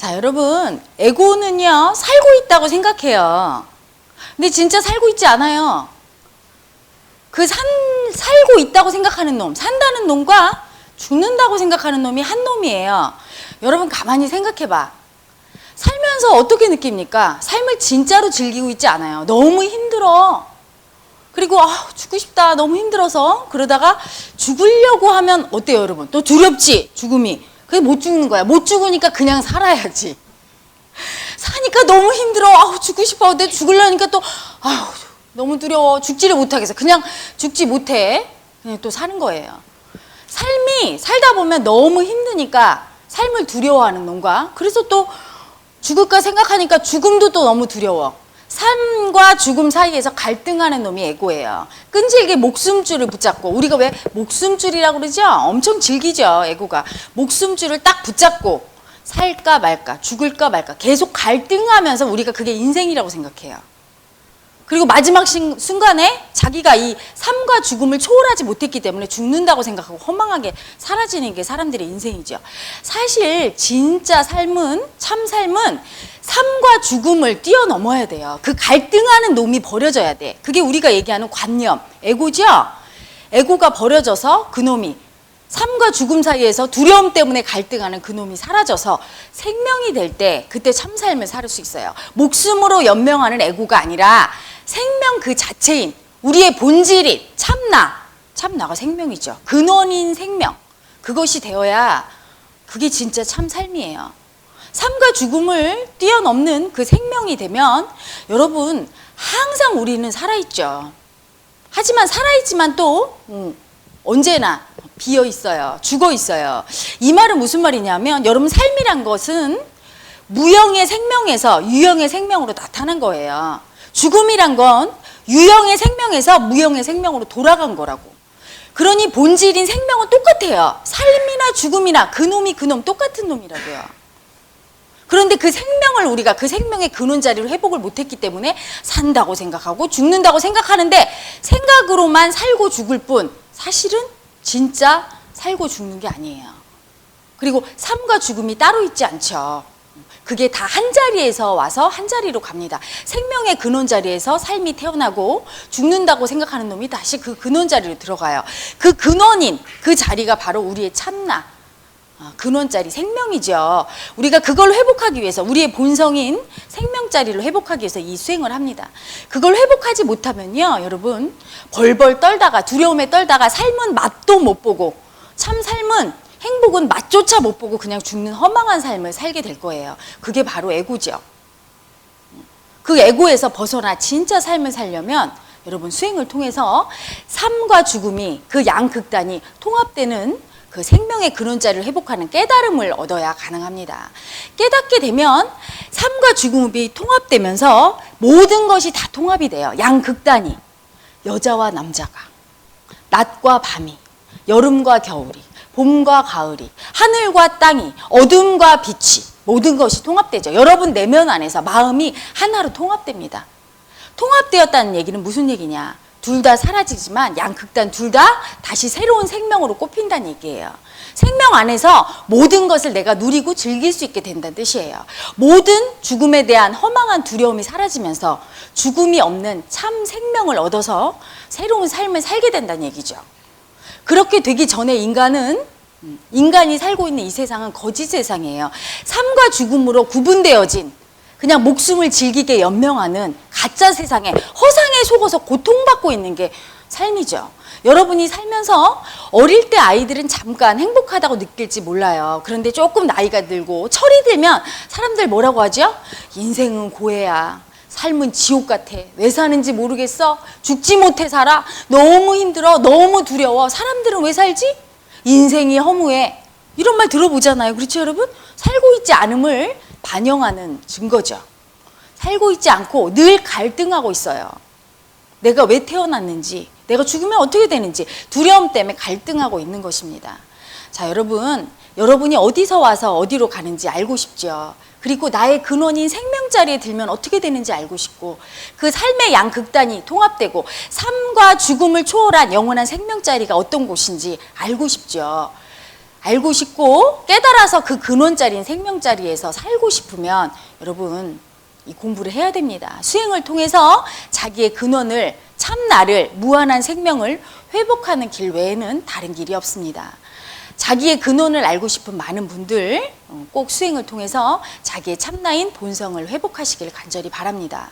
자, 여러분, 에고는요, 살고 있다고 생각해요. 근데 진짜 살고 있지 않아요. 살고 있다고 생각하는 놈, 산다는 놈과 죽는다고 생각하는 놈이 한 놈이에요. 여러분, 가만히 생각해봐. 살면서 어떻게 느낍니까? 삶을 진짜로 즐기고 있지 않아요. 너무 힘들어. 그리고 죽고 싶다, 너무 힘들어서. 그러다가 죽으려고 하면 어때요, 여러분? 또 두렵지, 죽음이. 그게 못 죽는 거야. 못 죽으니까 그냥 살아야지. 사니까 너무 힘들어. 죽고 싶어. 근데 죽으려니까 또 너무 두려워. 죽지를 못하겠어. 그냥 죽지 못해. 그냥 또 사는 거예요. 삶이 살다 보면 너무 힘드니까 삶을 두려워하는 놈과, 그래서 또 죽을까 생각하니까 죽음도 또 너무 두려워. 삶과 죽음 사이에서 갈등하는 놈이 에고예요. 끈질게 목숨줄을 붙잡고, 우리가 왜 목숨줄이라고 그러죠? 엄청 즐기죠, 에고가. 목숨줄을 딱 붙잡고 살까 말까, 죽을까 말까 계속 갈등하면서 우리가 그게 인생이라고 생각해요. 그리고 마지막 순간에 자기가 이 삶과 죽음을 초월하지 못했기 때문에 죽는다고 생각하고 허망하게 사라지는 게 사람들의 인생이죠. 사실 진짜 삶은, 참 삶은 삶과 죽음을 뛰어넘어야 돼요. 그 갈등하는 놈이 버려져야 돼. 그게 우리가 얘기하는 관념, 에고죠? 에고가 버려져서 그놈이 삶과 죽음 사이에서 두려움 때문에 갈등하는 그놈이 사라져서 생명이 될 때 그때 참 삶을 살 수 있어요. 목숨으로 연명하는 에고가 아니라 생명 그 자체인 우리의 본질인 참나가 생명이죠. 근원인 생명, 그것이 되어야 그게 진짜 참 삶이에요. 삶과 죽음을 뛰어넘는 그 생명이 되면 여러분 항상 우리는 살아있죠. 하지만 살아있지만 또 언제나 비어 있어요. 죽어 있어요. 이 말은 무슨 말이냐면 여러분 삶이란 것은 무형의 생명에서 유형의 생명으로 나타난 거예요. 죽음이란 건 유형의 생명에서 무형의 생명으로 돌아간 거라고. 그러니 본질인 생명은 똑같아요. 삶이나 죽음이나 그놈이 그놈 똑같은 놈이라고요. 그런데 그 생명을 우리가 그 생명의 근원 자리로 회복을 못했기 때문에 산다고 생각하고 죽는다고 생각하는데 생각으로만 살고 죽을 뿐 사실은 진짜 살고 죽는 게 아니에요. 그리고 삶과 죽음이 따로 있지 않죠. 그게 다 한 자리에서 와서 한 자리로 갑니다. 생명의 근원 자리에서 삶이 태어나고 죽는다고 생각하는 놈이 다시 그 근원 자리로 들어가요. 그 근원인 그 자리가 바로 우리의 참나, 근원 자리, 생명이죠. 우리가 그걸 회복하기 위해서 우리의 본성인 생명 자리를 회복하기 위해서 이 수행을 합니다. 그걸 회복하지 못하면요, 여러분 벌벌 떨다가 두려움에 떨다가 삶은 맛도 못 보고 참 삶은 행복은 맛조차 못 보고 그냥 죽는 허망한 삶을 살게 될 거예요. 그게 바로 에고죠. 그 에고에서 벗어나 진짜 삶을 살려면 여러분 수행을 통해서 삶과 죽음이 그 양극단이 통합되는 그 생명의 근원자를 회복하는 깨달음을 얻어야 가능합니다. 깨닫게 되면 삶과 죽음이 통합되면서 모든 것이 다 통합이 돼요. 양극단이, 여자와 남자가, 낮과 밤이, 여름과 겨울이, 봄과 가을이, 하늘과 땅이, 어둠과 빛이, 모든 것이 통합되죠. 여러분 내면 안에서 마음이 하나로 통합됩니다. 통합되었다는 얘기는 무슨 얘기냐? 둘 다 사라지지만 양극단 둘 다 다시 새로운 생명으로 꼽힌다는 얘기예요. 생명 안에서 모든 것을 내가 누리고 즐길 수 있게 된다는 뜻이에요. 모든 죽음에 대한 허망한 두려움이 사라지면서 죽음이 없는 참 생명을 얻어서 새로운 삶을 살게 된다는 얘기죠. 그렇게 되기 전에 인간이 살고 있는 이 세상은 거짓 세상이에요. 삶과 죽음으로 구분되어진 그냥 목숨을 즐기게 연명하는 가짜 세상에 허상에 속아서 고통받고 있는 게 삶이죠. 여러분이 살면서 어릴 때 아이들은 잠깐 행복하다고 느낄지 몰라요. 그런데 조금 나이가 들고 철이 들면 사람들 뭐라고 하죠? 인생은 고해야. 삶은 지옥 같아. 왜 사는지 모르겠어. 죽지 못해 살아. 너무 힘들어. 너무 두려워. 사람들은 왜 살지? 인생이 허무해. 이런 말 들어보잖아요. 그렇죠, 여러분? 살고 있지 않음을 반영하는 증거죠. 살고 있지 않고 늘 갈등하고 있어요. 내가 왜 태어났는지, 내가 죽으면 어떻게 되는지 두려움 때문에 갈등하고 있는 것입니다. 자, 여러분이 어디서 와서 어디로 가는지 알고 싶죠. 그리고 나의 근원인 생명 자리에 들면 어떻게 되는지 알고 싶고, 그 삶의 양극단이 통합되고 삶과 죽음을 초월한 영원한 생명 자리가 어떤 곳인지 알고 싶죠. 알고 싶고 깨달아서 그 근원자리인 생명자리에서 살고 싶으면 여러분 이 공부를 해야 됩니다. 수행을 통해서 자기의 근원을, 참나를, 무한한 생명을 회복하는 길 외에는 다른 길이 없습니다. 자기의 근원을 알고 싶은 많은 분들 꼭 수행을 통해서 자기의 참나인 본성을 회복하시길 간절히 바랍니다.